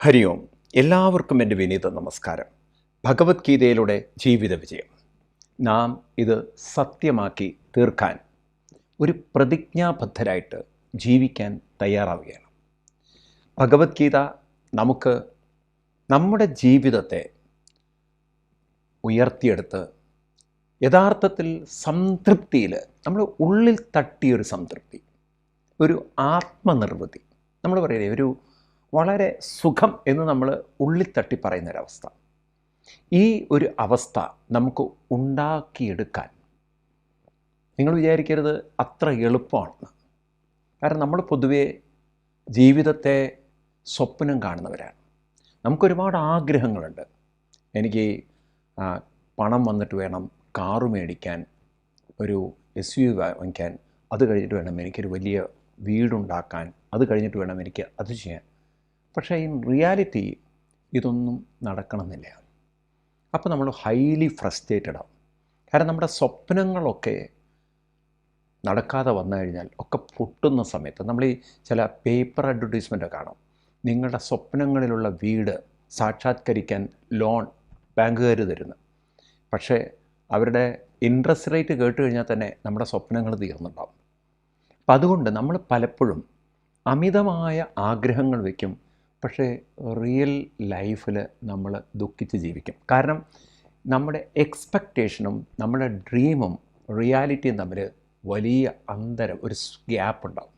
ഹരി ഓം. എല്ലാവർക്കും എൻ്റെ വിനീത നമസ്കാരം. ഭഗവത്ഗീതയിലൂടെ ജീവിത വിജയം. നാം ഇത് സത്യമാക്കി തീർക്കാൻ ഒരു പ്രതിജ്ഞാബദ്ധരായിട്ട് ജീവിക്കാൻ തയ്യാറാവുകയാണ്. ഭഗവത്ഗീത നമുക്ക് നമ്മുടെ ജീവിതത്തെ ഉയർത്തിയെടുത്ത് യഥാർത്ഥത്തിൽ സംതൃപ്തിയിൽ നമ്മൾ ഉള്ളിൽ തട്ടിയൊരു സംതൃപ്തി, ഒരു ആത്മനിർവൃത്തി, നമ്മൾ പറയില്ലേ ഒരു വളരെ സുഖം എന്ന് നമ്മൾ ഉള്ളിൽ തട്ടി പറയുന്നൊരവസ്ഥ. ഈ ഒരു അവസ്ഥ നമുക്ക് ഉണ്ടാക്കിയെടുക്കാൻ നിങ്ങൾ വിചാരിക്കരുത് അത്ര എളുപ്പമാണെന്ന്. കാരണം നമ്മൾ പൊതുവേ ജീവിതത്തെ സ്വപ്നം കാണുന്നവരാണ്. നമുക്കൊരുപാട് ആഗ്രഹങ്ങളുണ്ട്. എനിക്ക് പണം വന്നിട്ട് വേണം കാറ് മേടിക്കാൻ, ഒരു SUV വാങ്ങിക്കാൻ, അത് കഴിഞ്ഞിട്ട് വേണം എനിക്കൊരു വലിയ വീടുണ്ടാക്കാൻ, അത് കഴിഞ്ഞിട്ട് വേണം എനിക്ക് അത് ചെയ്യാൻ. പക്ഷേ ഇൻ റിയാലിറ്റി ഇതൊന്നും നടക്കണമെന്നില്ല. അപ്പോൾ നമ്മൾ ഹൈലി ഫ്രസ്ട്രേറ്റഡ് ആവും. കാരണം നമ്മുടെ സ്വപ്നങ്ങളൊക്കെ നടക്കാതെ വന്നു കഴിഞ്ഞാൽ ഒക്കെ പൊട്ടുന്ന സമയത്ത് നമ്മൾ ഈ ചില പേപ്പർ അഡ്വർടൈസ്മെൻ്റ് കാണും. നിങ്ങളുടെ സ്വപ്നങ്ങളിലുള്ള വീട് സാക്ഷാത്കരിക്കാൻ ലോൺ ബാങ്കുകാർ തരുന്നു. പക്ഷേ അവരുടെ ഇൻട്രസ്റ്റ് റേറ്റ് കേട്ട് കഴിഞ്ഞാൽ തന്നെ നമ്മുടെ സ്വപ്നങ്ങൾ തീർന്നുണ്ടാവും. അപ്പം അതുകൊണ്ട് നമ്മൾ പലപ്പോഴും അമിതമായ ആഗ്രഹങ്ങൾ വയ്ക്കും. പക്ഷേ റിയൽ ലൈഫിൽ നമ്മൾ ദുഃഖിച്ച് ജീവിക്കും. കാരണം നമ്മുടെ എക്സ്പെക്റ്റേഷനും നമ്മുടെ ഡ്രീമും റിയാലിറ്റിയും തമ്മിൽ വലിയ അന്തരം, ഒരു ഗ്യാപ്പ് ഉണ്ടാവും.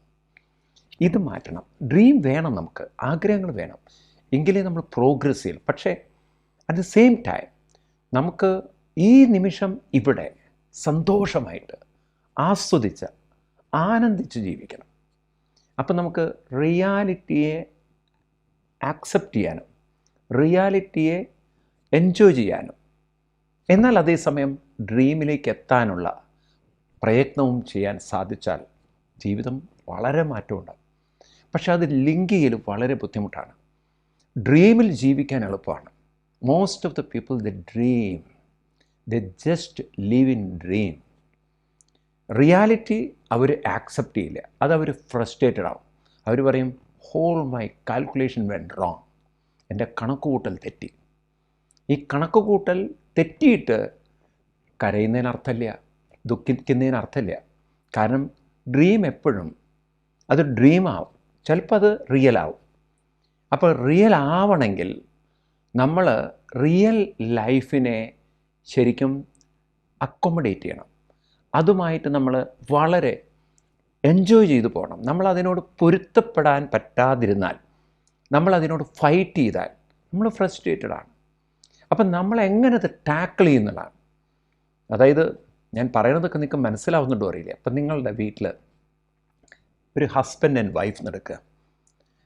ഇത് മാറ്റണം. ഡ്രീം വേണം, നമുക്ക് ആഗ്രഹങ്ങൾ വേണം, എങ്കിലേ നമ്മൾ പ്രോഗ്രസ് ചെയ്യും. പക്ഷേ അറ്റ് ദ സെയിം ടൈം നമുക്ക് ഈ നിമിഷം ഇവിടെ സന്തോഷമായിട്ട് ആസ്വദിച്ച് ആനന്ദിച്ച് ജീവിക്കണം. അപ്പം നമുക്ക് റിയാലിറ്റിയെ ആക്സെപ്റ്റ് ചെയ്യാനും റിയാലിറ്റിയെ എൻജോയ് ചെയ്യാനും, എന്നാൽ അതേസമയം ഡ്രീമിലേക്ക് എത്താനുള്ള പ്രയത്നവും ചെയ്യാൻ സാധിച്ചാൽ ജീവിതം വളരെ മാറ്റമുണ്ടാകും. പക്ഷേ അത് ലിങ്ക് ചെയ്യൽ വളരെ ബുദ്ധിമുട്ടാണ്. ഡ്രീമിൽ ജീവിക്കാൻ എളുപ്പമാണ്. Most of the people the dream, the just live in dream. Reality അവർ ആക്സെപ്റ്റ് ചെയ്യില്ല. അതവർ ഫ്രസ്ട്രേറ്റഡ് ആവും. അവർ പറയും whole my calculation went wrong. എൻ്റെ കണക്കുകൂട്ടൽ തെറ്റി. ഈ കണക്കുകൂട്ടൽ തെറ്റിയിട്ട് കരയുന്നതിന് അർത്ഥമില്ല, ദുഃഖിക്കുന്നതിന് അർത്ഥമില്ല. കാരണം ഡ്രീം എപ്പോഴും അത് ഡ്രീമാവും, ചിലപ്പോൾ അത് റിയൽ ആവും. അപ്പോൾ റിയൽ ആവണമെങ്കിൽ നമ്മൾ റിയൽ ലൈഫിനെ ശരിക്കും അക്കോമഡേറ്റ് ചെയ്യണം. അതുമായിട്ട് നമ്മൾ വളരെ എൻജോയ് ചെയ്തു പോകണം. നമ്മളതിനോട് പൊരുത്തപ്പെടാൻ പറ്റാതിരുന്നാൽ, നമ്മളതിനോട് ഫൈറ്റ് ചെയ്താൽ നമ്മൾ ഫ്രസ്ട്രേറ്റഡ് ആണ്. അപ്പം നമ്മളെങ്ങനെ അത് ടാക്കിൾ ചെയ്യുന്നതാണ്. അതായത് ഞാൻ പറയണതൊക്കെ നിങ്ങൾക്ക് മനസ്സിലാവുന്നുണ്ടോ അറിയില്ല. അപ്പം നിങ്ങളുടെ വീട്ടിൽ ഒരു ഹസ്ബൻഡ് ആൻഡ് വൈഫ് നടക്കുക.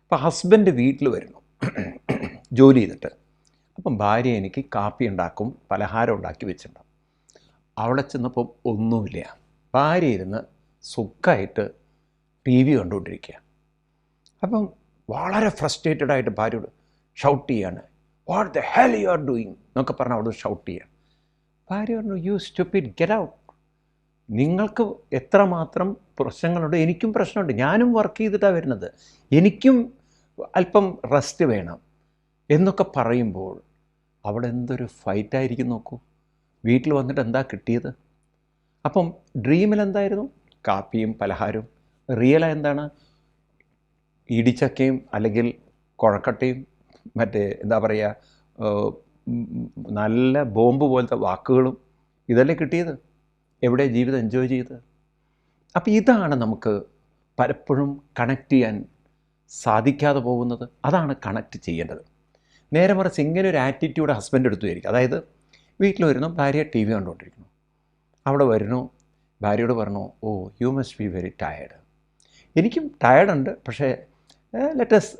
അപ്പോൾ ഹസ്ബൻഡ് വീട്ടിൽ വരുന്നു ജോലി ചെയ്തിട്ട്. അപ്പം ഭാര്യ എനിക്ക് കാപ്പി ഉണ്ടാക്കും, പലഹാരം ഉണ്ടാക്കി വെച്ചിട്ടുണ്ടാവും. അവിടെ ചെന്നപ്പം ഒന്നുമില്ല. ഭാര്യ ഇരുന്ന് സുഖമായിട്ട് TV കണ്ടുകൊണ്ടിരിക്കുക. അപ്പം വളരെ ഫ്രസ്ട്രേറ്റഡ് ആയിട്ട് ഭാര്യയോട് ഷൗട്ട് ചെയ്യാണ്, what the hell you are doing എന്നൊക്കെ പറഞ്ഞാൽ അവിടെ ഷൗട്ട് ചെയ്യുക. ഭാര്യ പറഞ്ഞു, യു സ്റ്റുപ്പിഡ്, ഗെറ്റ് ഔട്ട്. നിങ്ങൾക്ക് എത്രമാത്രം പ്രശ്നങ്ങളുണ്ട്, എനിക്കും പ്രശ്നമുണ്ട്. ഞാനും വർക്ക് ചെയ്തിട്ടാണ് വരുന്നത്, എനിക്കും അല്പം റെസ്റ്റ് വേണം എന്നൊക്കെ പറയുമ്പോൾ അവിടെ എന്തൊരു ഫൈറ്റായിരിക്കും നോക്കൂ. വീട്ടിൽ വന്നിട്ട് എന്താ കിട്ടിയത്? അപ്പം ഡ്രീമിൽ എന്തായിരുന്നു? കാപ്പിയും പലഹാരവും. റിയലായി എന്താണ്? ഇടിച്ചക്കയും അല്ലെങ്കിൽ കുഴക്കട്ടയും മറ്റേ എന്താ പറയുക, നല്ല ബോംബ് പോലത്തെ വാക്കുകളും ഇതല്ലേ കിട്ടിയത്. എവിടെ ജീവിതം എൻജോയ് ചെയ്ത്? അപ്പോൾ ഇതാണ് നമുക്ക് പലപ്പോഴും കണക്ട് ചെയ്യാൻ സാധിക്കാതെ പോകുന്നത്. അതാണ് കണക്ട് ചെയ്യേണ്ടത്. നേരെ മറിച്ച് ഇങ്ങനെ ഒരു ആറ്റിറ്റ്യൂഡ് ഹസ്ബൻഡ് എടുത്തു വിചാരിക്കും. അതായത് വീട്ടിൽ വരുന്നു, ഭാര്യ TV കണ്ടുകൊണ്ടിരിക്കുന്നു. അവിടെ വരുന്നു, ഭാര്യയോട് പറഞ്ഞു, oh you must be very tired. എനിക്കും ടയേർഡുണ്ട്, പക്ഷേ ലെറ്റസ്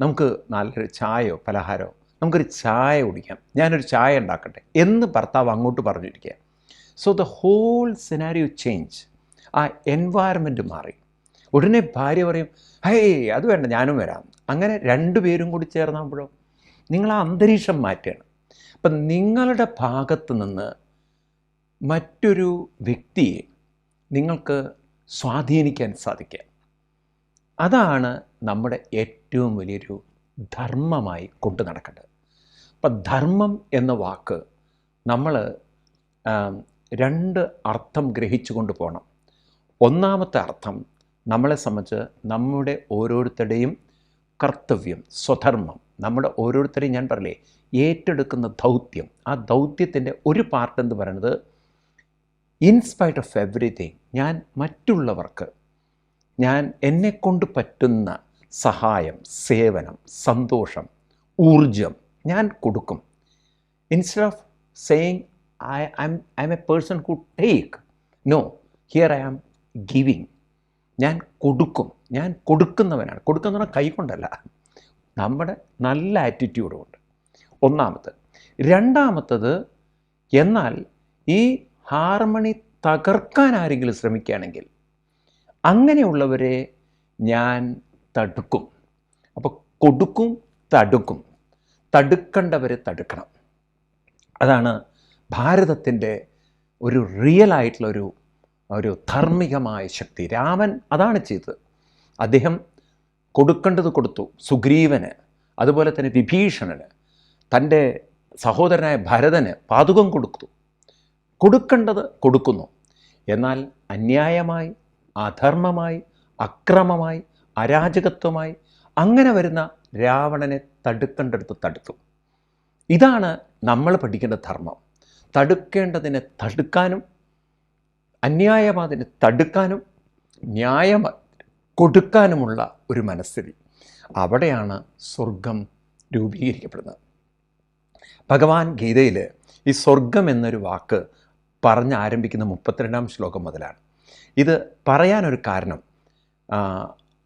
നമുക്ക് നല്ലൊരു ചായയോ പലഹാരമോ, നമുക്കൊരു ചായ കുടിക്കാം, ഞാനൊരു ചായ ഉണ്ടാക്കട്ടെ എന്ന് ഭർത്താവ് അങ്ങോട്ട് പറഞ്ഞിരിക്കുക. So the whole scenario change. ആ എൻവയറമെൻറ്റ് മാറി. ഉടനെ ഭാര്യ പറയും, ഹേയ് അത് വേണ്ട, ഞാനും വരാം. അങ്ങനെ രണ്ടുപേരും കൂടി ചേർന്നാകുമ്പോഴോ നിങ്ങൾ ആ അന്തരീക്ഷം മാറ്റുകയാണ്. അപ്പം നിങ്ങളുടെ ഭാഗത്ത് നിന്ന് മറ്റൊരു വ്യക്തിയെ നിങ്ങൾക്ക് സ്വാധീനിക്കാൻ സാധിക്കുക. അതാണ് നമ്മുടെ ഏറ്റവും വലിയൊരു ധർമ്മമായി കൊണ്ടു നടക്കേണ്ടത്. അപ്പം ധർമ്മം എന്ന വാക്ക് നമ്മൾ രണ്ട് അർത്ഥം ഗ്രഹിച്ചുകൊണ്ട് പോകണം. ഒന്നാമത്തെ അർത്ഥം നമ്മളെ സംബന്ധിച്ച് നമ്മുടെ ഓരോരുത്തരുടെയും കർത്തവ്യം, സ്വധർമ്മം, നമ്മുടെ ഓരോരുത്തരെയും ഞാൻ പറയില്ലേ ഏറ്റെടുക്കുന്ന ദൗത്യം. ആ ദൗത്യത്തിൻ്റെ ഒരു പാർട്ട് എന്ന് പറയുന്നത് ഇൻസ്പൈറ്റ് ഓഫ് എവറിതിങ് ഞാൻ മറ്റുള്ളവർക്ക് ഞാൻ എന്നെക്കൊണ്ട് പറ്റുന്ന സഹായം, സേവനം, സന്തോഷം, ഊർജം ഞാൻ കൊടുക്കും. Instead of saying I am a person who take, no, here I am giving. ഞാൻ കൊടുക്കും, ഞാൻ കൊടുക്കുന്നവനാണ്. കൊടുക്കുന്ന കൈ കൊണ്ടല്ല, നമ്മുടെ നല്ല ആറ്റിറ്റ്യൂഡ് കൊണ്ട്. ഒന്നാമത്തത്. രണ്ടാമത്തത്, എന്നാൽ ഈ ഹാർമണി തകർക്കാൻ ആരെങ്കിലും ശ്രമിക്കുകയാണെങ്കിൽ അങ്ങനെയുള്ളവരെ ഞാൻ തടുക്കും. അപ്പോൾ കൊടുക്കും, തടുക്കും. തടുക്കേണ്ടവരെ തടുക്കണം. അതാണ് ഭാരതത്തിൻ്റെ ഒരു റിയലായിട്ടുള്ള ഒരു ധാർമ്മികമായ ശക്തി. രാമൻ അതാണ് ചെയ്തത്. അദ്ദേഹം കൊടുക്കേണ്ടത് കൊടുത്തു. സുഗ്രീവന്, അതുപോലെ തന്നെ വിഭീഷണന്, തൻ്റെ സഹോദരനായ ഭരതന് പാതുകം കൊടുത്തു. കൊടുക്കേണ്ടത് കൊടുക്കുന്നു. എന്നാൽ അന്യായമായി, അധർമ്മമായി, അക്രമമായി, അരാജകത്വമായി അങ്ങനെ വരുന്ന രാവണനെ തടുക്കേണ്ടടുത്ത് തടുത്തു. ഇതാണ് നമ്മൾ പഠിക്കേണ്ട ധർമ്മം. തടുക്കേണ്ടതിനെ തടുക്കാനും അന്യായമാതിനെ തടുക്കാനും ന്യായം കൊടുക്കാനുമുള്ള ഒരു മനസ്ഥിതി. അവിടെയാണ് സ്വർഗം രൂപീകരിക്കപ്പെടുന്നത്. ഭഗവാൻ ഗീതയിൽ ഈ സ്വർഗം എന്നൊരു വാക്ക് പറഞ്ഞ് ആരംഭിക്കുന്ന 32-ാം ശ്ലോകം മുതലാണ്. ഇത് പറയാനൊരു കാരണം,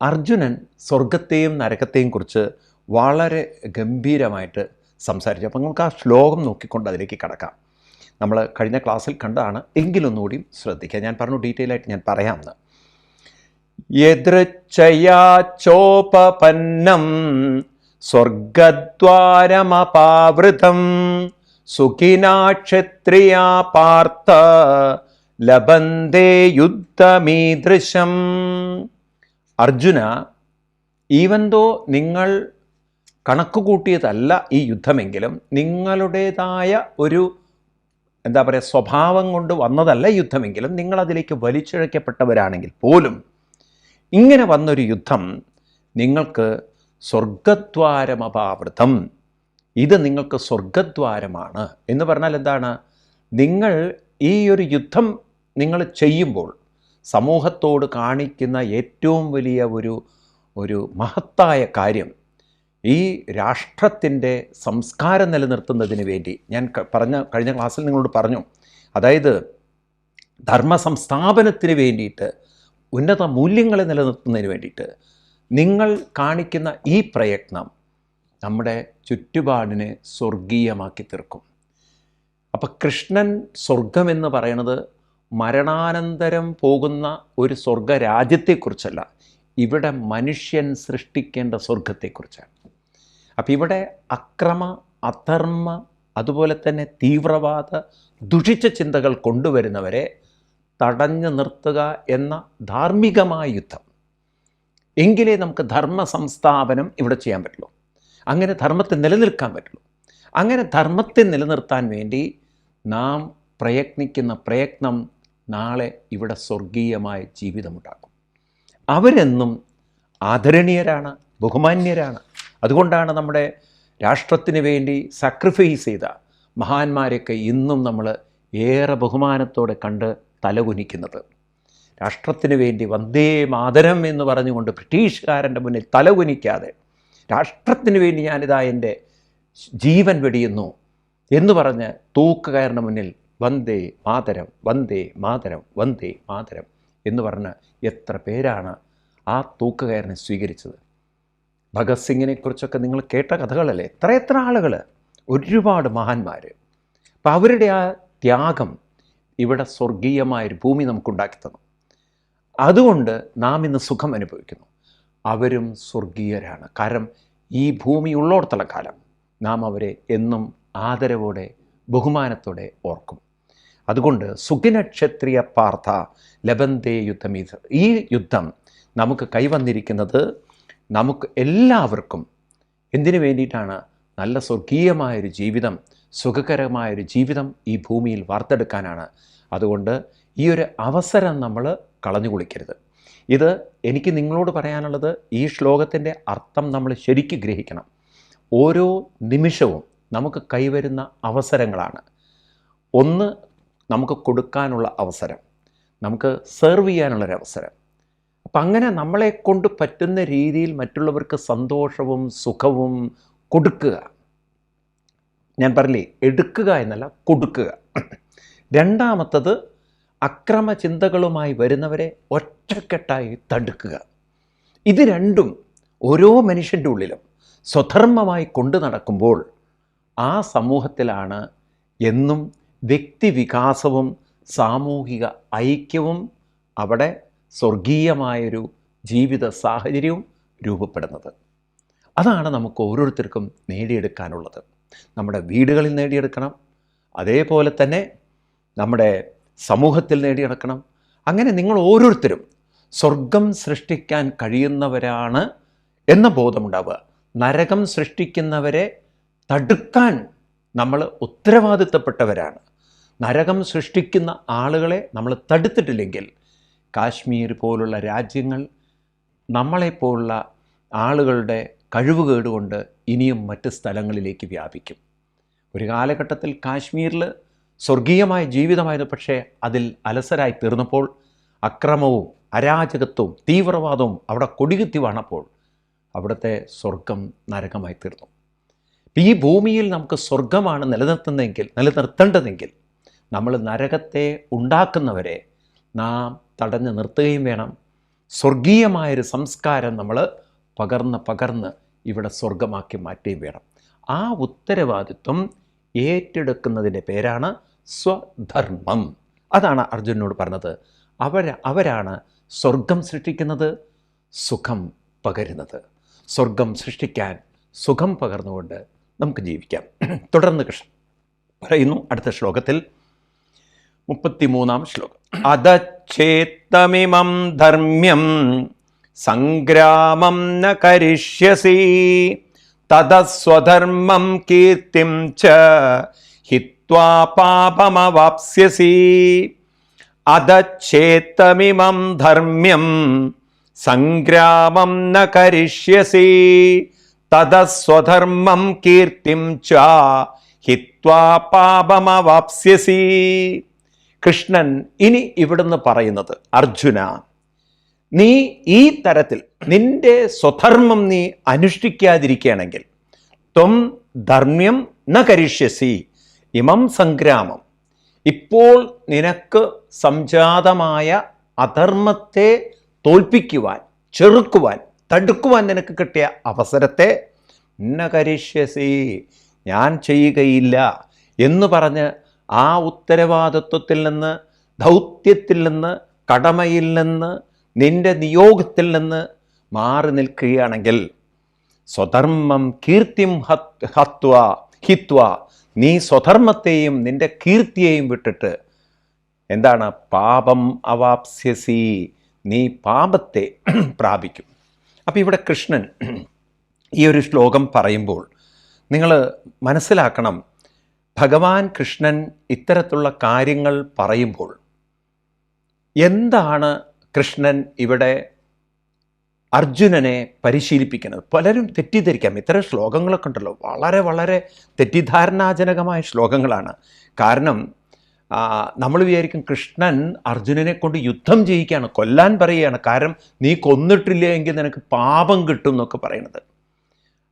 അർജുനൻ സ്വർഗത്തെയും നരകത്തെയും കുറിച്ച് വളരെ ഗംഭീരമായിട്ട് സംസാരിച്ചു. അപ്പം നമുക്ക് ആ ശ്ലോകം നോക്കിക്കൊണ്ട് അതിലേക്ക് കടക്കാം. നമ്മൾ കഴിഞ്ഞ ക്ലാസ്സിൽ കണ്ടതാണ്, എങ്കിലൊന്നുകൂടി ശ്രദ്ധിക്കുക. ഞാൻ പറഞ്ഞു ഡീറ്റെയിൽ ആയിട്ട് ഞാൻ പറയാമെന്ന്. യദൃച്ഛയാ ചോപപന്നം സ്വർഗദ്വാരമപാവൃതം സുഖിനാ ക്ഷത്രിയാ പാർത്ഥ ലഭന്തേ യുദ്ധമീദൃശം. അർജുന, ഈവന്തോ നിങ്ങൾ കണക്ക് കൂട്ടിയതല്ല ഈ യുദ്ധമെങ്കിലും, നിങ്ങളുടേതായ ഒരു സ്വഭാവം കൊണ്ട് വന്നതല്ല യുദ്ധമെങ്കിലും, നിങ്ങളതിലേക്ക് വലിച്ചിഴക്കപ്പെട്ടവരാണെങ്കിൽ പോലും ഇങ്ങനെ വന്നൊരു യുദ്ധം നിങ്ങൾക്ക് സ്വർഗദ്വാരമപാവൃതം, ഇത് നിങ്ങൾക്ക് സ്വർഗദ്വാരമാണ് എന്ന് പറഞ്ഞാൽ എന്താണ്? നിങ്ങൾ ഈ ഒരു യുദ്ധം നിങ്ങൾ ചെയ്യുമ്പോൾ സമൂഹത്തോട് കാണിക്കുന്ന ഏറ്റവും വലിയ ഒരു മഹത്തായ കാര്യം, ഈ രാഷ്ട്രത്തിൻ്റെ സംസ്കാരം നിലനിർത്തുന്നതിന് വേണ്ടി ഞാൻ കഴിഞ്ഞ ക്ലാസ്സിൽ നിങ്ങളോട് പറഞ്ഞു, അതായത് ധർമ്മ സംസ്ഥാപനത്തിന് വേണ്ടിയിട്ട്, ഉന്നത മൂല്യങ്ങളെ നിലനിർത്തുന്നതിന് വേണ്ടിയിട്ട് നിങ്ങൾ കാണിക്കുന്ന ഈ പ്രയത്നം നമ്മുടെ ചുറ്റുപാടിനെ സ്വർഗീയമാക്കി തീർക്കും. അപ്പം കൃഷ്ണൻ സ്വർഗമെന്ന് പറയണത് മരണാനന്തരം പോകുന്ന ഒരു സ്വർഗരാജ്യത്തെക്കുറിച്ചല്ല, ഇവിടെ മനുഷ്യൻ സൃഷ്ടിക്കേണ്ട സ്വർഗത്തെക്കുറിച്ചാണ്. അപ്പം ഇവിടെ അക്രമ, അധർമ്മ, അതുപോലെ തന്നെ തീവ്രവാദ, ദുഷിച്ച ചിന്തകൾ കൊണ്ടുവരുന്നവരെ തടഞ്ഞു നിർത്തുക എന്ന ധാർമ്മികമായ യുദ്ധം. എങ്കിലേ നമുക്ക് ധർമ്മ സംസ്ഥാപനം ഇവിടെ ചെയ്യാൻ പറ്റുള്ളൂ, അങ്ങനെ ധർമ്മത്തെ നിലനിൽക്കാൻ പറ്റുള്ളൂ. അങ്ങനെ ധർമ്മത്തെ നിലനിർത്താൻ വേണ്ടി നാം പ്രയത്നിക്കുന്ന പ്രയത്നം നാളെ ഇവിടെ സ്വർഗീയമായ ജീവിതമുണ്ടാക്കും. അവരെന്നും ആദരണീയരാണ്, ബഹുമാന്യരാണ്. അതുകൊണ്ടാണ് നമ്മുടെ രാഷ്ട്രത്തിന് വേണ്ടി സാക്രിഫൈസ് ചെയ്ത മഹാന്മാരെയൊക്കെ ഇന്നും നമ്മൾ ഏറെ ബഹുമാനത്തോടെ കണ്ട് തലകുനിക്കുന്നത്. രാഷ്ട്രത്തിന് വേണ്ടി വന്ദേ മാതരം എന്ന് പറഞ്ഞുകൊണ്ട് ബ്രിട്ടീഷുകാരൻ്റെ മുന്നിൽ തലകുനിക്കാതെ, രാഷ്ട്രത്തിന് വേണ്ടി ഞാനിതാ എൻ്റെ ജീവൻ വെടിയുന്നു എന്ന് പറഞ്ഞ് തൂക്കുകയറിന് മുന്നിൽ വന്ദേ മാതരം, വന്ദേ മാതരം, വന്ദേ മാതരം എന്ന് പറഞ്ഞ് എത്ര പേരാണ് ആ തൂക്കുകയറിനെ സ്വീകരിച്ചത്. ഭഗത് സിംഗിനെക്കുറിച്ചൊക്കെ നിങ്ങൾ കേട്ട കഥകളല്ലേ, എത്ര ആളുകൾ, ഒരുപാട് മഹാന്മാർ. അപ്പം അവരുടെ ആ ത്യാഗം ഇവിടെ സ്വർഗീയമായൊരു ഭൂമി നമുക്കുണ്ടാക്കി തന്നു. അതുകൊണ്ട് നാം ഇന്ന് സുഖം അനുഭവിക്കുന്നു. അവരും സ്വർഗീയരാണ്. കാരണം ഈ ഭൂമി ഉള്ളോടത്തോളം കാലം നാം അവരെ എന്നും ആദരവോടെ ബഹുമാനത്തോടെ ഓർക്കും. അതുകൊണ്ട് സുഖിനക്ഷത്രിയ പാർത്ഥ ലബന്തേ യുദ്ധമീത, ഈ യുദ്ധം നമുക്ക് കൈവന്നിരിക്കുന്നത് നമുക്ക് എല്ലാവർക്കും എന്തിനു വേണ്ടിയിട്ടാണ്? നല്ല സ്വർഗീയമായൊരു ജീവിതം, സുഖകരമായൊരു ജീവിതം ഈ ഭൂമിയിൽ വാർത്തെടുക്കാനാണ്. അതുകൊണ്ട് ഈ ഒരു അവസരം നമ്മൾ കളഞ്ഞു കുളിക്കരുത്. ഇത് എനിക്ക് നിങ്ങളോട് പറയാനുള്ളത്, ഈ ശ്ലോകത്തിൻ്റെ അർത്ഥം നമ്മൾ ശരിക്കും ഗ്രഹിക്കണം. ഓരോ നിമിഷവും നമുക്ക് കൈവരുന്ന അവസരങ്ങളാണ്. ഒന്ന്, നമുക്ക് കൊടുക്കാനുള്ള അവസരം, നമുക്ക് സെർവ് ചെയ്യാനുള്ളൊരവസരം. അപ്പം അങ്ങനെ നമ്മളെ കൊണ്ട് പറ്റുന്ന രീതിയിൽ മറ്റുള്ളവർക്ക് സന്തോഷവും സുഖവും കൊടുക്കുക. ഞാൻ പറഞ്ഞില്ലേ, എടുക്കുക എന്നല്ല, കൊടുക്കുക. രണ്ടാമത്തത്, അക്രമ ചിന്തകളുമായി വരുന്നവരെ ഒറ്റക്കെട്ടായി തടുക്കുക. ഇത് രണ്ടും ഓരോ മനുഷ്യൻ്റെ ഉള്ളിലും സ്വധർമ്മമായി കൊണ്ടു നടക്കുമ്പോൾ ആ സമൂഹത്തിലാണ് എന്നും വ്യക്തിവികാസവും സാമൂഹിക ഐക്യവും അവിടെ സ്വർഗീയമായൊരു ജീവിത സാഹചര്യവും രൂപപ്പെടുന്നത്. അതാണ് നമുക്ക് ഓരോരുത്തർക്കും നേടിയെടുക്കാനുള്ളത്. നമ്മുടെ വീടുകളിൽ നേടിയെടുക്കണം, അതേപോലെ തന്നെ നമ്മുടെ സമൂഹത്തിൽ നേടിയെടുക്കണം. അങ്ങനെ നിങ്ങൾ ഓരോരുത്തരും സ്വർഗം സൃഷ്ടിക്കാൻ കഴിയുന്നവരാണ് എന്ന ബോധമുണ്ടാവുക. നരകം സൃഷ്ടിക്കുന്നവരെ തടുക്കാൻ നമ്മൾ ഉത്തരവാദിത്തപ്പെട്ടവരാണ്. നരകം സൃഷ്ടിക്കുന്ന ആളുകളെ നമ്മൾ തടുത്തിട്ടില്ലെങ്കിൽ കാശ്മീർ പോലുള്ള രാജ്യങ്ങൾ നമ്മളെപ്പോലുള്ള ആളുകളുടെ കഴിവുകേടുകൊണ്ട് ഇനിയും മറ്റ് സ്ഥലങ്ങളിലേക്ക് വ്യാപിക്കും. ഒരു കാലഘട്ടത്തിൽ കാശ്മീരിൽ സ്വർഗീയമായ ജീവിതമായിരുന്നു. പക്ഷേ അതിൽ അലസരായി തീർന്നപ്പോൾ അക്രമവും അരാജകത്വവും തീവ്രവാദവും അവിടെ കൊടികുത്തി വന്നപ്പോൾ അവിടുത്തെ സ്വർഗം നരകമായി തീർന്നു. ഈ ഭൂമിയിൽ നമുക്ക് സ്വർഗമാണ് നിലനിർത്തേണ്ടതെങ്കിൽ നമ്മൾ നരകത്തെ ഉണ്ടാക്കുന്നവരെ നാം തടഞ്ഞു നിർത്തുകയും വേണം. സ്വർഗീയമായൊരു സംസ്കാരം നമ്മൾ പകർന്ന് ഇവിടെ സ്വർഗമാക്കി മാറ്റുകയും വേണം. ആ ഉത്തരവാദിത്വം ഏറ്റെടുക്കുന്നതിൻ്റെ പേരാണ് സ്വധർമ്മം. അതാണ് അർജുനനോട് പറഞ്ഞത്. അവരാണ് സ്വർഗം സൃഷ്ടിക്കുന്നത്, സുഖം പകരുന്നത്. സ്വർഗം സൃഷ്ടിക്കാൻ സുഖം പകർന്നുകൊണ്ട് നമുക്ക് ജീവിക്കാം. തുടർന്ന് കൃഷ്ണൻ പറയുന്നു അടുത്ത ശ്ലോകത്തിൽ, 33-ാം ശ്ലോകം. അദച്ഛേത്തമിമം ധർമ്മ്യം സംഗ്രാമം ന കരിഷ്യസി തതസ്വധർമ്മം കീർത്തിം ച ഹിത്വാ പാപമവാപ്സ്യസി. അദച്ഛേത്തമിമം ധർമ്മ്യം സംഗ്രാമം ന കരിഷ്യസി തതസ്വധർമ്മം കീർത്തിം ച ഹിത്വാ പാപമവാപ്സ്യസി. കൃഷ്ണൻ ഇനി ഇവിടുന്ന് പറയുന്നത്, അർജുന, നീ ഈ തരത്തിൽ നിന്റെ സ്വധർമ്മം നീ അനുഷ്ഠിക്കാതിരിക്കുകയാണെങ്കിൽ ത്വം ധർമ്മ്യം ന കരിഷ്യസി ഇമം സംഗ്രാമം, ഇപ്പോൾ നിനക്ക് സംജാതമായ അധർമ്മത്തെ തോൽപ്പിക്കുവാൻ, ചെറുക്കുവാൻ, തടുക്കുവാൻ നിനക്ക് കിട്ടിയ അവസരത്തെ ന കരിഷ്യസി, ഞാൻ ചെയ്യുകയില്ല എന്ന് പറഞ്ഞ് ആ ഉത്തരവാദിത്വത്തിൽ നിന്ന്, ദൗത്യത്തിൽ നിന്ന്, കടമയിൽ നിന്ന്, നിന്റെ നിയോഗത്തിൽ നിന്ന് മാറി നിൽക്കുകയാണെങ്കിൽ സ്വധർമ്മം കീർത്തിം ഹിത്വ, നീ സ്വധർമ്മത്തെയും നിന്റെ കീർത്തിയെയും വിട്ടിട്ട് എന്താണ്? പാപം അവാപ്സ്യസി, നീ പാപത്തെ പ്രാപിക്കും. അപ്പോൾ ഇവിടെ കൃഷ്ണൻ ഈ ഒരു ശ്ലോകം പറയുമ്പോൾ നിങ്ങൾ മനസ്സിലാക്കണം, ഭഗവാൻ കൃഷ്ണൻ ഇത്തരത്തിലുള്ള കാര്യങ്ങൾ പറയുമ്പോൾ എന്താണ് കൃഷ്ണൻ ഇവിടെ അർജുനനെ പരിശീലിപ്പിക്കുന്നത്? പലരും തെറ്റിദ്ധരിക്കാം. ഇത്തരം ശ്ലോകങ്ങളൊക്കെ ഉണ്ടല്ലോ, വളരെ വളരെ തെറ്റിദ്ധാരണാജനകമായ ശ്ലോകങ്ങളാണ്. കാരണം നമ്മൾ വിചാരിക്കും കൃഷ്ണൻ അർജുനനെ കൊണ്ട് യുദ്ധം ചെയ്യിക്കുകയാണ്, കൊല്ലാൻ പറയുകയാണ്. കാരണം നീ കൊന്നിട്ടില്ല എങ്കിൽ നിനക്ക് പാപം കിട്ടും എന്നൊക്കെ പറയുന്നത്.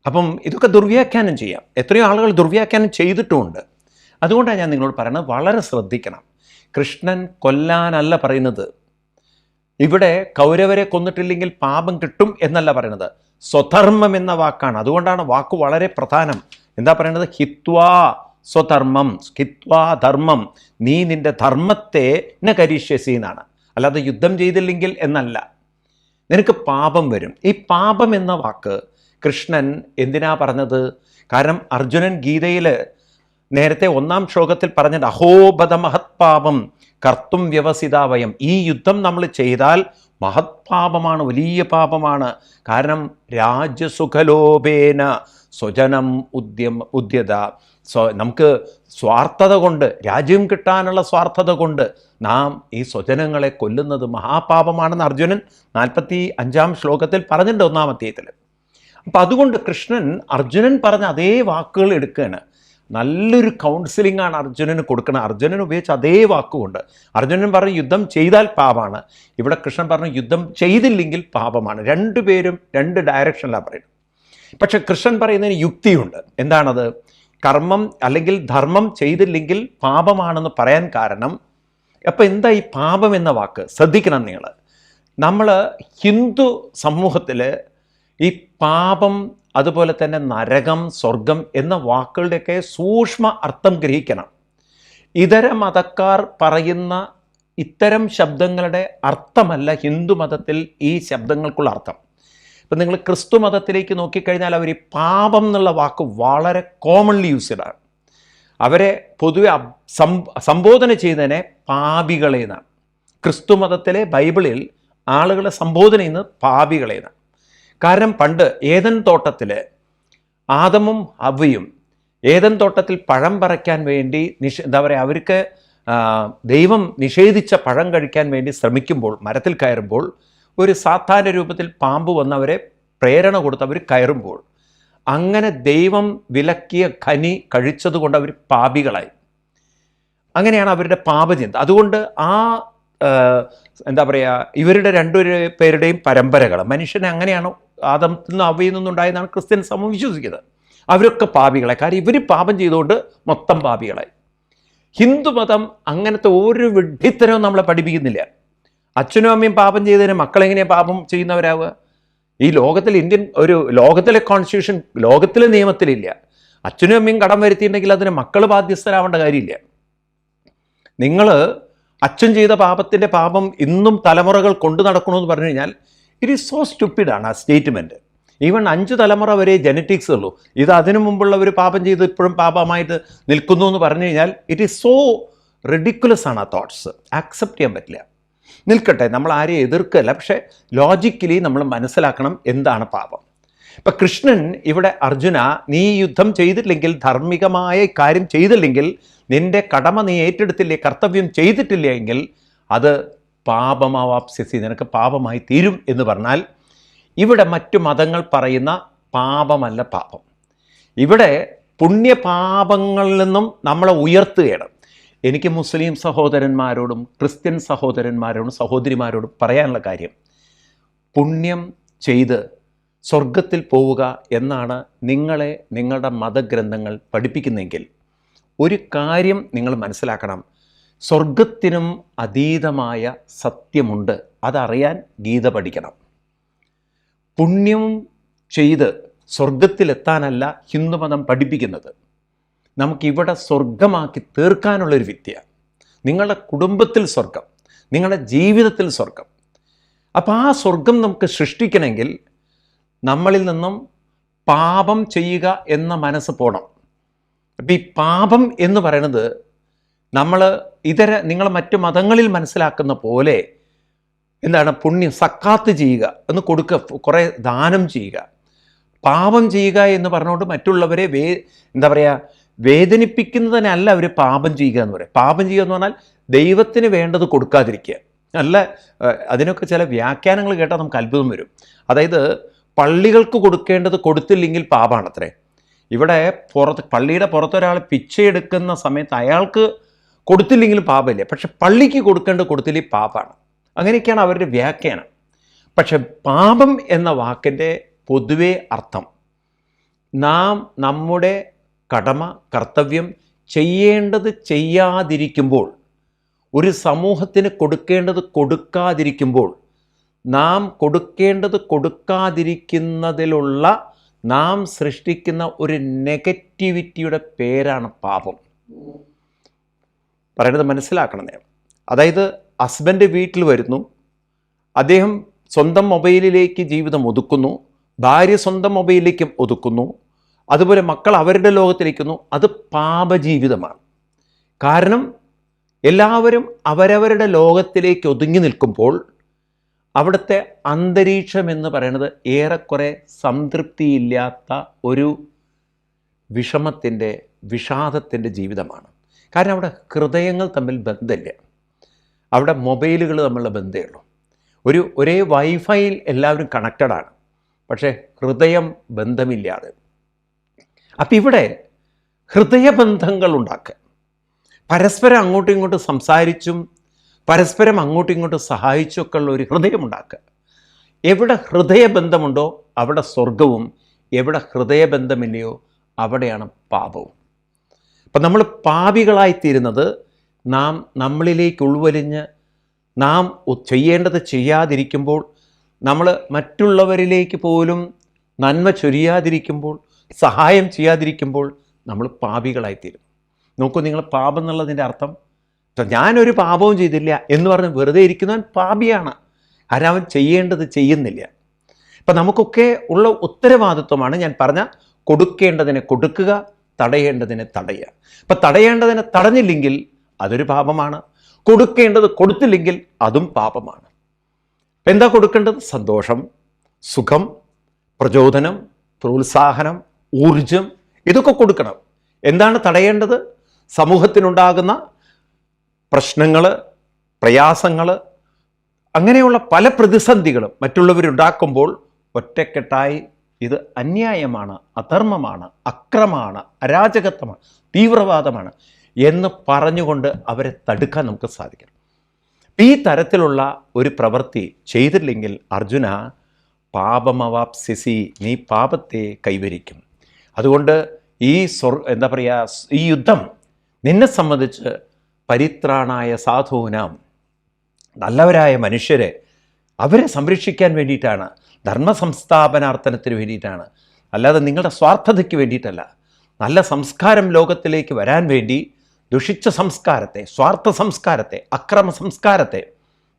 അപ്പം ഇതൊക്കെ ദുർവ്യാഖ്യാനം ചെയ്യാം. എത്രയോ ആളുകൾ ദുർവ്യാഖ്യാനം ചെയ്തിട്ടുമുണ്ട്. അതുകൊണ്ടാണ് ഞാൻ നിങ്ങളോട് പറയുന്നത്, വളരെ ശ്രദ്ധിക്കണം. കൃഷ്ണൻ കൊല്ലാനല്ല പറയുന്നത്. ഇവിടെ കൗരവരെ കൊന്നിട്ടില്ലെങ്കിൽ പാപം കിട്ടും എന്നല്ല പറയുന്നത്, സ്വധർമ്മം എന്ന വാക്കാണ്. അതുകൊണ്ടാണ് വാക്ക് വളരെ പ്രധാനം. എന്താ പറയുന്നത്? ഹിത്വാ സ്വധർമ്മം, ഹിത്വാ ധർമ്മം, നീ നിന്റെ ധർമ്മത്തെ ന കരിഷ്യസി എന്നാണ്. അല്ലാതെ യുദ്ധം ചെയ്തില്ലെങ്കിൽ എന്നല്ല. നിനക്ക് പാപം വരും. ഈ പാപം എന്ന വാക്ക് കൃഷ്ണൻ എന്തിനാ പറഞ്ഞത്? കാരണം അർജുനൻ ഗീതയിൽ നേരത്തെ 1-ാം ശ്ലോകത്തിൽ പറഞ്ഞത് അഹോബദ മഹത്പാപം കർത്തും വ്യവസിതാവയം, ഈ യുദ്ധം നമ്മൾ ചെയ്താൽ മഹത്പാപമാണ്, വലിയ പാപമാണ്. കാരണം രാജ്യസുഖലോഭേന സ്വജനം ഉദ്യത, നമുക്ക് സ്വാർത്ഥത കൊണ്ട്, രാജ്യം കിട്ടാനുള്ള സ്വാർത്ഥത കൊണ്ട് നാം ഈ സ്വജനങ്ങളെ കൊല്ലുന്നത് മഹാപാപമാണെന്ന് അർജുനൻ 45-ാം ശ്ലോകത്തിൽ പറഞ്ഞിട്ടുണ്ട് 1-ാം അധ്യായത്തിൽ. അപ്പം അതുകൊണ്ട് കൃഷ്ണൻ അർജുനൻ പറഞ്ഞ അതേ വാക്കുകൾ എടുക്കുകയാണ്. നല്ലൊരു കൗൺസിലിംഗ് ആണ് അർജുനന് കൊടുക്കണം. അർജുനൻ ഉപയോഗിച്ച അതേ വാക്കുകൊണ്ട് അർജുനൻ പറഞ്ഞു യുദ്ധം ചെയ്താൽ പാപമാണ്. ഇവിടെ കൃഷ്ണൻ പറഞ്ഞു യുദ്ധം ചെയ്തില്ലെങ്കിൽ പാപമാണ്. രണ്ടുപേരും രണ്ട് ഡയറക്ഷനിലാണ് പറയുന്നത്. പക്ഷെ കൃഷ്ണൻ പറയുന്നതിന് യുക്തിയുണ്ട്. എന്താണത്? കർമ്മം അല്ലെങ്കിൽ ധർമ്മം ചെയ്തില്ലെങ്കിൽ പാപമാണെന്ന് പറയാൻ കാരണം, അപ്പം എന്താ ഈ പാപം എന്ന വാക്ക്? ശ്രദ്ധിക്കണം നിങ്ങൾ. നമ്മൾ ഹിന്ദു സമൂഹത്തിൽ ഈ പാപം, അതുപോലെ തന്നെ നരകം, സ്വർഗം എന്ന വാക്കുകളുടെയൊക്കെ സൂക്ഷ്മ അർത്ഥം ഗ്രഹിക്കണം. ഇതര മതക്കാർ പറയുന്ന ഇത്തരം ശബ്ദങ്ങളുടെ അർത്ഥമല്ല ഹിന്ദു മതത്തിൽ ഈ ശബ്ദങ്ങൾക്കുള്ള അർത്ഥം. ഇപ്പം നിങ്ങൾ ക്രിസ്തു മതത്തിലേക്ക് നോക്കിക്കഴിഞ്ഞാൽ അവർ ഈ പാപം എന്നുള്ള വാക്ക് വളരെ കോമൺലി യൂസ്ഡാണ്. അവരെ പൊതുവെ സംബോധന ചെയ്യുന്നതിനെ പാപികളെ എന്നാണ്. ക്രിസ്തു മതത്തിലെ ബൈബിളിൽ ആളുകളെ സംബോധന ചെയ്യുന്നത് പാപികളെ എന്നാണ്. കാരണം പണ്ട് ഏദൻ തോട്ടത്തിൽ ആദമും ഹവ്വയും ഏദൻ തോട്ടത്തിൽ പഴം പറിക്കാൻ വേണ്ടി എന്താ പറയുക, അവർക്ക് ദൈവം നിഷേധിച്ച പഴം കഴിക്കാൻ വേണ്ടി ശ്രമിക്കുമ്പോൾ, മരത്തിൽ കയറുമ്പോൾ ഒരു സാധാരണ രൂപത്തിൽ പാമ്പ് വന്നവരെ പ്രേരണ കൊടുത്ത് അവർ കയറുമ്പോൾ, അങ്ങനെ ദൈവം വിലക്കിയ ഖനി കഴിച്ചതുകൊണ്ട് അവർ പാപികളായി. അങ്ങനെയാണ് അവരുടെ പാപചിന്ത. അതുകൊണ്ട് ആ എന്താ പറയുക, ഇവരുടെ രണ്ടുപേരുടെയും പരമ്പരകൾ, മനുഷ്യനെ അങ്ങനെയാണ് ആദത്തിൽ നിന്ന് അവയിൽ നിന്നുണ്ടായെന്നാണ് ക്രിസ്ത്യൻ സമൂഹം വിശ്വസിക്കുന്നത്. അവരൊക്കെ പാപികളായി. കാര്യം ഇവർ പാപം ചെയ്തുകൊണ്ട് മൊത്തം പാപികളായി. ഹിന്ദുമതം അങ്ങനത്തെ ഒരു വിഡ്ഢിത്തരവും നമ്മളെ പഠിപ്പിക്കുന്നില്ല. അച്ഛനും അമ്മയും പാപം ചെയ്തതിന് മക്കളെങ്ങനെയാണ് പാപം ചെയ്യുന്നവരാവുക? ഈ ലോകത്തിൽ ലോകത്തിലെ കോൺസ്റ്റിറ്റ്യൂഷൻ, ലോകത്തിലെ നിയമത്തിലില്ല. അച്ഛനും അമ്മയും കടം വരുത്തിയിട്ടുണ്ടെങ്കിൽ അതിന് മക്കൾ ബാധ്യസ്ഥരാവേണ്ട കാര്യമില്ല. നിങ്ങൾ അച്ഛൻ ചെയ്ത പാപത്തിൻ്റെ പാപം ഇന്നും തലമുറകൾ കൊണ്ടു നടക്കണമെന്ന് പറഞ്ഞു കഴിഞ്ഞാൽ ഇറ്റ് ഈസ് സോ സ്റ്റുപ്പിഡാണ് ആ സ്റ്റേറ്റ്മെൻറ്റ്. ഈവൻ 5 തലമുറ വരെ ജനറ്റിക്സ് ഉള്ളൂ. ഇത് അതിനു മുമ്പുള്ളവർ പാപം ചെയ്ത് ഇപ്പോഴും പാപമായിട്ട് നിൽക്കുന്നു എന്ന് പറഞ്ഞു കഴിഞ്ഞാൽ ഇറ്റ് ഈസ് സോ റിഡിക്കുലസ് ആണ് ആ തോട്ട്സ്. ആക്സെപ്റ്റ് ചെയ്യാൻ പറ്റില്ല. നിൽക്കട്ടെ, നമ്മൾ ആരെയും എതിർക്കല്ല, പക്ഷേ ലോജിക്കലി നമ്മൾ മനസ്സിലാക്കണം എന്താണ് പാപം. ഇപ്പം കൃഷ്ണൻ ഇവിടെ അർജുന, നീ യുദ്ധം ചെയ്തിട്ടില്ലെങ്കിൽ, ധാർമ്മികമായ കാര്യം ചെയ്തില്ലെങ്കിൽ, നിന്റെ കടമ നീ ഏറ്റെടുത്തില്ലേ, കർത്തവ്യം ചെയ്തിട്ടില്ല എങ്കിൽ അത് പാപമാവാപ്സ്യസി, നിനക്ക് പാപമായി തീരും എന്ന് പറഞ്ഞാൽ, ഇവിടെ മറ്റു മതങ്ങൾ പറയുന്ന പാപമല്ല പാപം. ഇവിടെ പുണ്യപാപങ്ങളിൽ നിന്നും നമ്മളെ ഉയർത്തുകയാണ്. എനിക്ക് മുസ്ലിം സഹോദരന്മാരോടും ക്രിസ്ത്യൻ സഹോദരന്മാരോടും സഹോദരിമാരോടും പറയാനുള്ള കാര്യം, പുണ്യം ചെയ്ത് സ്വർഗത്തിൽ പോവുക എന്നാണ് നിങ്ങളെ നിങ്ങളുടെ മതഗ്രന്ഥങ്ങൾ പഠിപ്പിക്കുന്നെങ്കിൽ ഒരു കാര്യം നിങ്ങൾ മനസ്സിലാക്കണം, സ്വർഗത്തിനും അതീതമായ സത്യമുണ്ട്. അതറിയാൻ ഗീത പഠിക്കണം. പുണ്യം ചെയ്ത് സ്വർഗത്തിലെത്താനല്ല ഹിന്ദുമതം പഠിപ്പിക്കുന്നത്. നമുക്കിവിടെ സ്വർഗമാക്കി തീർക്കാനുള്ളൊരു വിദ്യ, നിങ്ങളുടെ കുടുംബത്തിൽ സ്വർഗം, നിങ്ങളുടെ ജീവിതത്തിൽ സ്വർഗം. അപ്പോൾ ആ സ്വർഗം നമുക്ക് സൃഷ്ടിക്കണമെങ്കിൽ നമ്മളിൽ നിന്നും പാപം ചെയ്യുക എന്ന മനസ്സ് പോകണം. അപ്പം ഈ പാപം എന്ന് പറയുന്നത് നിങ്ങൾ മറ്റു മതങ്ങളിൽ മനസ്സിലാക്കുന്ന പോലെ എന്താണ്, പുണ്യം സക്കാത്ത് ചെയ്യുക, ഒന്ന് കൊടുക്കുക, കുറേ ദാനം ചെയ്യുക. പാപം ചെയ്യുക എന്ന് പറഞ്ഞുകൊണ്ട് മറ്റുള്ളവരെ എന്താ പറയുക, വേദനിപ്പിക്കുന്നതിനല്ല അവർ പാപം ചെയ്യുക എന്ന് പറയും. പാപം ചെയ്യുക എന്ന് പറഞ്ഞാൽ ദൈവത്തിന് വേണ്ടത് കൊടുക്കാതിരിക്കുക. നല്ല അതിനൊക്കെ ചില വ്യാഖ്യാനങ്ങൾ കേട്ടാൽ നമുക്ക് അത്ഭുതം വരും. അതായത് പള്ളികൾക്ക് കൊടുക്കേണ്ടത് കൊടുത്തില്ലെങ്കിൽ പാപമാണത്രേ. ഇവിടെ പള്ളിയുടെ പുറത്തൊരാൾ പിച്ചയെടുക്കുന്ന സമയത്ത് അയാൾക്ക് കൊടുത്തില്ലെങ്കിലും പാപമില്ല, പക്ഷെ പള്ളിക്ക് കൊടുക്കേണ്ടത് കൊടുത്തില്ലെങ്കിൽ പാപമാണ്. അങ്ങനെയൊക്കെയാണ് അവരുടെ വ്യാഖ്യാനം. പക്ഷെ പാപം എന്ന വാക്കിൻ്റെ പൊതുവേ അർത്ഥം, നാം നമ്മുടെ കടമ കർത്തവ്യം ചെയ്യേണ്ടത് ചെയ്യാതിരിക്കുമ്പോൾ, ഒരു സമൂഹത്തിന് കൊടുക്കേണ്ടത് കൊടുക്കാതിരിക്കുമ്പോൾ, നാം കൊടുക്കേണ്ടത് കൊടുക്കാതിരിക്കുന്നതിലുള്ള നാം സൃഷ്ടിക്കുന്ന ഒരു നെഗറ്റിവിറ്റിയുടെ പേരാണ് പാപം. പറയുന്നത് മനസ്സിലാക്കണം. അതായത് ഹസ്ബൻഡ് വീട്ടിൽ വരുന്നു, അദ്ദേഹം സ്വന്തം മൊബൈലിലേക്ക് ജീവിതം ഒതുക്കുന്നു, ഭാര്യ സ്വന്തം മൊബൈലിലേക്കും ഒതുക്കുന്നു, അതുപോലെ മക്കൾ അവരുടെ ലോകത്തിലേക്കുന്നു. അത് പാപജീവിതമാണ്. കാരണം എല്ലാവരും അവരവരുടെ ലോകത്തിലേക്ക് ഒതുങ്ങി നിൽക്കുമ്പോൾ അവിടുത്തെ അന്തരീക്ഷം എന്ന് പറയുന്നത് ഏറെക്കുറെ സംതൃപ്തിയില്ലാത്ത ഒരു വിഷമത്തിൻ്റെ, വിഷാദത്തിൻ്റെ ജീവിതമാണ്. കാരണം അവിടെ ഹൃദയങ്ങൾ തമ്മിൽ ബന്ധമില്ല. അവിടെ മൊബൈലുകൾ തമ്മിലുള്ള ബന്ധമേ ഉള്ളൂ. ഒരേ വൈഫൈയിൽ എല്ലാവരും കണക്റ്റഡാണ്, പക്ഷേ ഹൃദയം ബന്ധമില്ലാതെ. അപ്പം ഇവിടെ ഹൃദയബന്ധങ്ങൾ ഉണ്ടാക്കുക, പരസ്പരം അങ്ങോട്ടും ഇങ്ങോട്ടും സംസാരിച്ചും പരസ്പരം അങ്ങോട്ടും ഇങ്ങോട്ടും സഹായിച്ചൊക്കെ ഉള്ള ഒരു ഹൃദയമുണ്ടാക്കുക. എവിടെ ഹൃദയബന്ധമുണ്ടോ അവിടെ സ്വർഗവും, എവിടെ ഹൃദയബന്ധമില്ലയോ അവിടെയാണ് പാപവും. അപ്പം നമ്മൾ പാപികളായിത്തീരുന്നത് നാം നമ്മളിലേക്ക് ഉൾവലിഞ്ഞ് നാം ചെയ്യേണ്ടത് ചെയ്യാതിരിക്കുമ്പോൾ, നമ്മൾ മറ്റുള്ളവരിലേക്ക് പോലും നന്മ ചൊരിയാതിരിക്കുമ്പോൾ, സഹായം ചെയ്യാതിരിക്കുമ്പോൾ നമ്മൾ പാപികളായിത്തീരും. നോക്കൂ, നിങ്ങൾ പാപം എന്നുള്ളതിൻ്റെ അർത്ഥം, ഞാനൊരു പാപവും ചെയ്തില്ല എന്ന് പറഞ്ഞ് വെറുതെ ഇരിക്കുന്നവൻ പാപിയാണ്. കാരണം അവൻ ചെയ്യേണ്ടത് ചെയ്യുന്നില്ല. അപ്പം നമുക്കൊക്കെ ഉള്ള ഉത്തരവാദിത്വമാണ് ഞാൻ പറഞ്ഞ കൊടുക്കേണ്ടതിനെ കൊടുക്കുക, തടയേണ്ടതിനെ തടയുക. അപ്പം തടയേണ്ടതിനെ തടഞ്ഞില്ലെങ്കിൽ അതൊരു പാപമാണ്, കൊടുക്കേണ്ടത് കൊടുത്തില്ലെങ്കിൽ അതും പാപമാണ്. എന്താ കൊടുക്കേണ്ടത്? സന്തോഷം, സുഖം, പ്രചോദനം, പ്രോത്സാഹനം, ഊർജം, ഇതൊക്കെ കൊടുക്കണം. എന്താണ് തടയേണ്ടത്? സമൂഹത്തിനുണ്ടാകുന്ന പ്രശ്നങ്ങൾ, പ്രയാസങ്ങൾ, അങ്ങനെയുള്ള പല പ്രതിസന്ധികളും മറ്റുള്ളവരുണ്ടാക്കുമ്പോൾ ഒറ്റക്കെട്ടായി ഇത് അന്യായമാണ്, അധർമ്മമാണ്, അക്രമമാണ്, അരാജകത്വമാണ്, തീവ്രവാദമാണ് എന്ന് പറഞ്ഞുകൊണ്ട് അവരെ തടുക്കാൻ നമുക്ക് സാധിക്കണം. ഈ തരത്തിലുള്ള ഒരു പ്രവൃത്തി ചെയ്തില്ലെങ്കിൽ അർജുന, പാപമവാപ്സ്യസി, നീ പാപത്തെ കൈവരിക്കും. അതുകൊണ്ട് ഈ യുദ്ധം നിന്നെ സംബന്ധിച്ച് പരിത്രാണായ സാധൂനാം, നല്ലവരായ മനുഷ്യരെ അവരെ സംരക്ഷിക്കാൻ വേണ്ടിയിട്ടാണ്, ധർമ്മസംസ്ഥാപനാർത്ഥനത്തിന് വേണ്ടിയിട്ടാണ്, അല്ലാതെ നിങ്ങളുടെ സ്വാർത്ഥതയ്ക്ക് വേണ്ടിയിട്ടല്ല. നല്ല സംസ്കാരം ലോകത്തിലേക്ക് വരാൻ വേണ്ടി ദുഷിച്ച സംസ്കാരത്തെ, സ്വാർത്ഥ സംസ്കാരത്തെ, അക്രമ സംസ്കാരത്തെ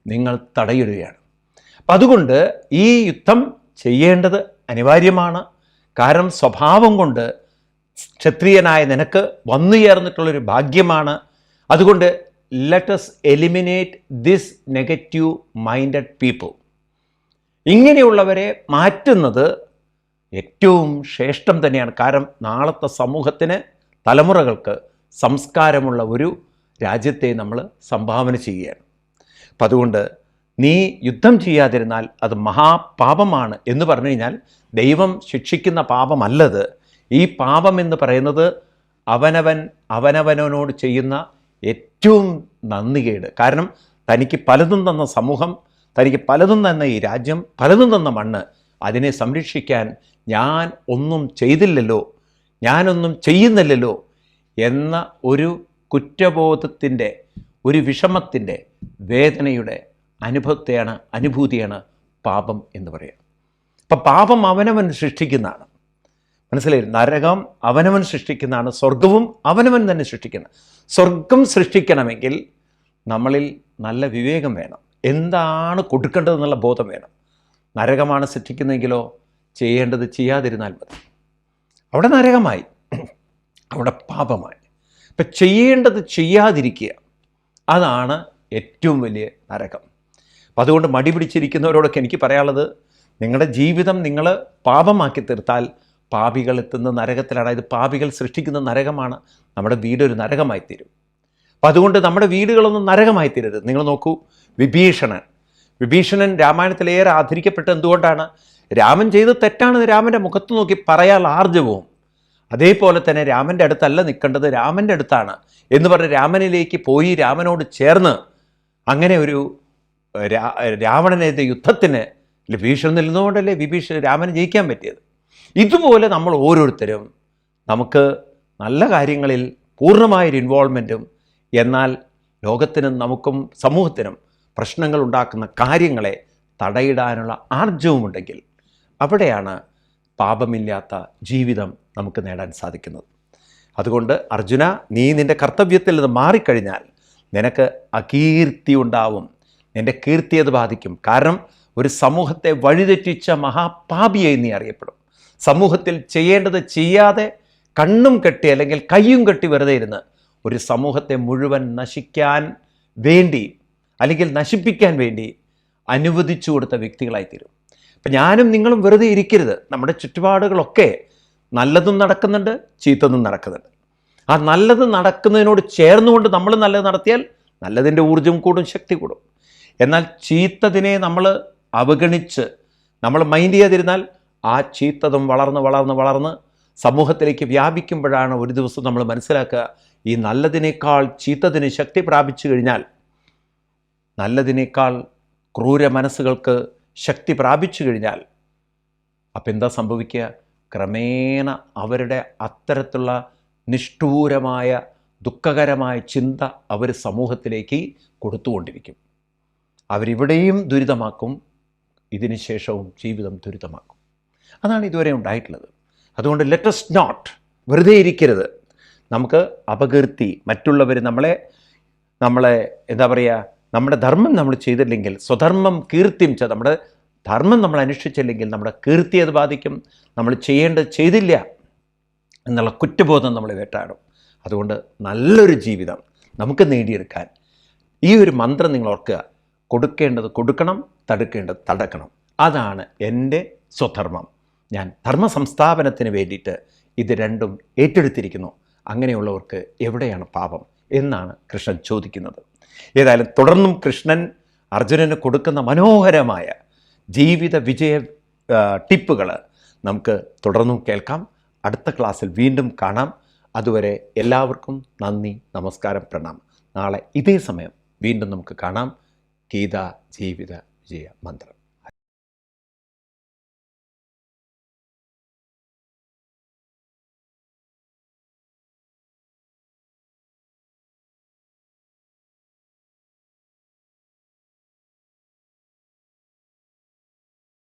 നിങ്ങൾ തടയിടുകയാണ്. അപ്പം അതുകൊണ്ട് ഈ യുദ്ധം ചെയ്യേണ്ടത് അനിവാര്യമാണ്. കാരണം സ്വഭാവം കൊണ്ട് ക്ഷത്രിയനായ നിനക്ക് വന്നു ചേർന്നിട്ടുള്ളൊരു ഭാഗ്യമാണ്. അതുകൊണ്ട് let us eliminate this negative minded people. ഇങ്ങനെയുള്ളവരെ മാറ്റുന്നത് ഏറ്റവും ശ്രേഷ്ഠം തന്നെയാണ്. കാരണം നാളത്തെ സമൂഹത്തിന്, തലമുറകൾക്ക് സംസ്കാരമുള്ള ഒരു രാജ്യത്തെ നമ്മൾ സംഭാവന ചെയ്യുകയാണ്. അപ്പം അതുകൊണ്ട് നീ യുദ്ധം ചെയ്യാതിരുന്നാൽ അത് മഹാപാപമാണ് എന്ന് പറഞ്ഞു കഴിഞ്ഞാൽ ദൈവം ശിക്ഷിക്കുന്ന പാപമല്ലത്. ഈ പാപം എന്ന് പറയുന്നത് അവനവനോട് ചെയ്യുന്ന ഏറ്റവും നന്ദികേട്. കാരണം തനിക്ക് പലതും തന്ന സമൂഹം, തനിക്ക് പലതും തന്ന ഈ രാജ്യം, പലതും തന്ന മണ്ണ്, അതിനെ സംരക്ഷിക്കാൻ ഞാൻ ഒന്നും ചെയ്തില്ലല്ലോ, ഞാനൊന്നും ചെയ്യുന്നില്ലല്ലോ എന്ന ഒരു കുറ്റബോധത്തിൻ്റെ, ഒരു വിഷമത്തിൻ്റെ, വേദനയുടെ അനുഭൂതിയാണ് പാപം എന്ന് പറയുക. അപ്പം പാപം അവനവൻ സൃഷ്ടിക്കുന്നതാണ്. മനസ്സിലായി? നരകം അവനവൻ സൃഷ്ടിക്കുന്നതാണ്, സ്വർഗവും അവനവൻ തന്നെ സൃഷ്ടിക്കണം. സ്വർഗം സൃഷ്ടിക്കണമെങ്കിൽ നമ്മളിൽ നല്ല വിവേകം വേണം, എന്താണ് കൊടുക്കേണ്ടതെന്നുള്ള ബോധം വേണം. നരകമാണ് സൃഷ്ടിക്കുന്നതെങ്കിലോ ചെയ്യേണ്ടത് ചെയ്യാതിരുന്നാൽ മതി, അവിടെ നരകമായി, അവിടെ പാപമായി. ഇപ്പം ചെയ്യേണ്ടത് ചെയ്യാതിരിക്കുക, അതാണ് ഏറ്റവും വലിയ നരകം. അപ്പം അതുകൊണ്ട് മടി പിടിച്ചിരിക്കുന്നവരോടൊക്കെ എനിക്ക് പറയാനുള്ളത്, നിങ്ങളുടെ ജീവിതം നിങ്ങൾ പാപമാക്കി തീർത്താൽ പാപികൾ എത്തുന്ന നരകത്തിലാണ്. ഇത് പാപികൾ സൃഷ്ടിക്കുന്ന നരകമാണ്. നമ്മുടെ വീടൊരു നരകമായിത്തീരും. അപ്പം അതുകൊണ്ട് നമ്മുടെ വീടുകളൊന്നും നരകമായിത്തീരരുത്. നിങ്ങൾ നോക്കൂ, വിഭീഷണൻ രാമായണത്തിലേറെ ആദരിക്കപ്പെട്ട എന്തുകൊണ്ടാണ്? രാമൻ ചെയ്ത് തെറ്റാണെന്ന് രാമൻ്റെ മുഖത്ത് നോക്കി പറയാൻ ആർജവവും, അതേപോലെ തന്നെ രാമൻ്റെ അടുത്തല്ല നിൽക്കേണ്ടത്, രാമൻ്റെ അടുത്താണ് എന്ന് പറഞ്ഞ് രാമനിലേക്ക് പോയി രാമനോട് ചേർന്ന് അങ്ങനെ ഒരു രാവണനെതിരെ യുദ്ധത്തിന് വിഭീഷണൻ നിൽക്കുന്നതുകൊണ്ടല്ലേ രാമന് ജയിക്കാൻ പറ്റിയത്. ഇതുപോലെ നമ്മൾ ഓരോരുത്തരും നമുക്ക് നല്ല കാര്യങ്ങളിൽ പൂർണ്ണമായൊരു ഇൻവോൾവ്മെൻറ്റും, എന്നാൽ ലോകത്തിനും നമുക്കും സമൂഹത്തിനും പ്രശ്നങ്ങൾ ഉണ്ടാക്കുന്ന കാര്യങ്ങളെ തടയിടാനുള്ള ആർജവുമുണ്ടെങ്കിൽ അവിടെയാണ് പാപമില്ലാത്ത ജീവിതം നമുക്ക് നേടാൻ സാധിക്കുന്നത്. അതുകൊണ്ട് അർജുന, നീ നിൻ്റെ കർത്തവ്യത്തിൽ നിന്ന് മാറിക്കഴിഞ്ഞാൽ നിനക്ക് അകീർത്തി ഉണ്ടാവും, നിൻ്റെ കീർത്തി അത് ബാധിക്കും. കാരണം ഒരു സമൂഹത്തെ വഴിതെറ്റിച്ച മഹാപാപിയായി നീ അറിയപ്പെടും. സമൂഹത്തിൽ ചെയ്യേണ്ടത് ചെയ്യാതെ കണ്ണും കെട്ടി അല്ലെങ്കിൽ കയ്യും കെട്ടി വെറുതെ ഇരുന്ന് ഒരു സമൂഹത്തെ മുഴുവൻ നശിക്കാൻ വേണ്ടി അല്ലെങ്കിൽ നശിപ്പിക്കാൻ വേണ്ടി അനുവദിച്ചു കൊടുത്ത വ്യക്തികളായിത്തീരും. അപ്പം ഞാനും നിങ്ങളും വെറുതെ ഇരിക്കരുത്. നമ്മുടെ ചുറ്റുപാടുകളൊക്കെ നല്ലതും നടക്കുന്നുണ്ട്, ചീത്തതും നടക്കുന്നുണ്ട്. ആ നല്ലത് നടക്കുന്നതിനോട് ചേർന്നുകൊണ്ട് നമ്മൾ നല്ലത് നടത്തിയാൽ നല്ലതിൻ്റെ ഊർജ്ജം കൂടും, ശക്തി കൂടും. എന്നാൽ ചീത്തതിനെ നമ്മൾ അവഗണിച്ച് നമ്മൾ മൈൻഡ് ചെയ്തിരുന്നാൽ ആ ചീത്തതും വളർന്ന് വളർന്ന് വളർന്ന് സമൂഹത്തിലേക്ക് വ്യാപിക്കുമ്പോഴാണ് ഒരു ദിവസം നമ്മൾ മനസ്സിലാക്കുക, ഈ നല്ലതിനേക്കാൾ ചീത്തതിന് ശക്തി പ്രാപിച്ചു കഴിഞ്ഞാൽ, നല്ലതിനേക്കാൾ ക്രൂര മനസ്സുകൾക്ക് ശക്തി പ്രാപിച്ചു കഴിഞ്ഞാൽ അപ്പം എന്താ സംഭവിക്കുക? ക്രമേണ അവരുടെ അത്തരത്തിലുള്ള നിഷ്ഠൂരമായ ദുഃഖകരമായ ചിന്ത അവർ സമൂഹത്തിലേക്ക് കൊടുത്തുകൊണ്ടിരിക്കും. അവരിവിടെയും ദുരിതമാക്കും, ഇതിന് ശേഷവും ജീവിതം ദുരിതമാക്കും. അതാണ് ഇതുവരെ ഉണ്ടായിട്ടുള്ളത്. അതുകൊണ്ട് ലെറ്റസ് നോട്ട്, വെറുതെ ഇരിക്കരുത്. നമുക്ക് അപകീർത്തി, മറ്റുള്ളവർ നമ്മളെ എന്താ പറയുക, നമ്മുടെ ധർമ്മം നമ്മൾ ചെയ്തില്ലെങ്കിൽ, സ്വധർമ്മം കീർത്തിം ച, നമ്മുടെ ധർമ്മം നമ്മൾ അനുഷ്ഠിച്ചില്ലെങ്കിൽ നമ്മുടെ കീർത്തി അത് ബാധിക്കും. നമ്മൾ ചെയ്യേണ്ടത് ചെയ്തില്ല എന്നുള്ള കുറ്റബോധം നമ്മൾ വേട്ടാടും. അതുകൊണ്ട് നല്ലൊരു ജീവിതം നമുക്ക് നേടിയെടുക്കാൻ ഈ ഒരു മന്ത്രം നിങ്ങൾ ഓർക്കുക. കൊടുക്കേണ്ടത് കൊടുക്കണം, തടുക്കേണ്ടത് തടുക്കണം. അതാണ് എൻ്റെ സ്വധർമ്മം. ഞാൻ ധർമ്മ സംസ്ഥാപനത്തിന് വേണ്ടിയിട്ട് ഇത് രണ്ടും ഏറ്റെടുത്തിരിക്കുന്നു. അങ്ങനെയുള്ളവർക്ക് എവിടെയാണ് പാപം എന്നാണ് കൃഷ്ണൻ ചോദിക്കുന്നത്. ഏതായാലും തുടർന്നും കൃഷ്ണൻ അർജുനന് കൊടുക്കുന്ന മനോഹരമായ ജീവിത വിജയ ടിപ്പുകൾ നമുക്ക് തുടർന്നും കേൾക്കാം. അടുത്ത ക്ലാസ്സിൽ വീണ്ടും കാണാം. അതുവരെ എല്ലാവർക്കും നന്ദി, നമസ്കാരം, പ്രണാമം. നാളെ ഇതേ സമയം വീണ്ടും നമുക്ക് കാണാം. ഗീത ജീവിത വിജയ മന്ത്രം.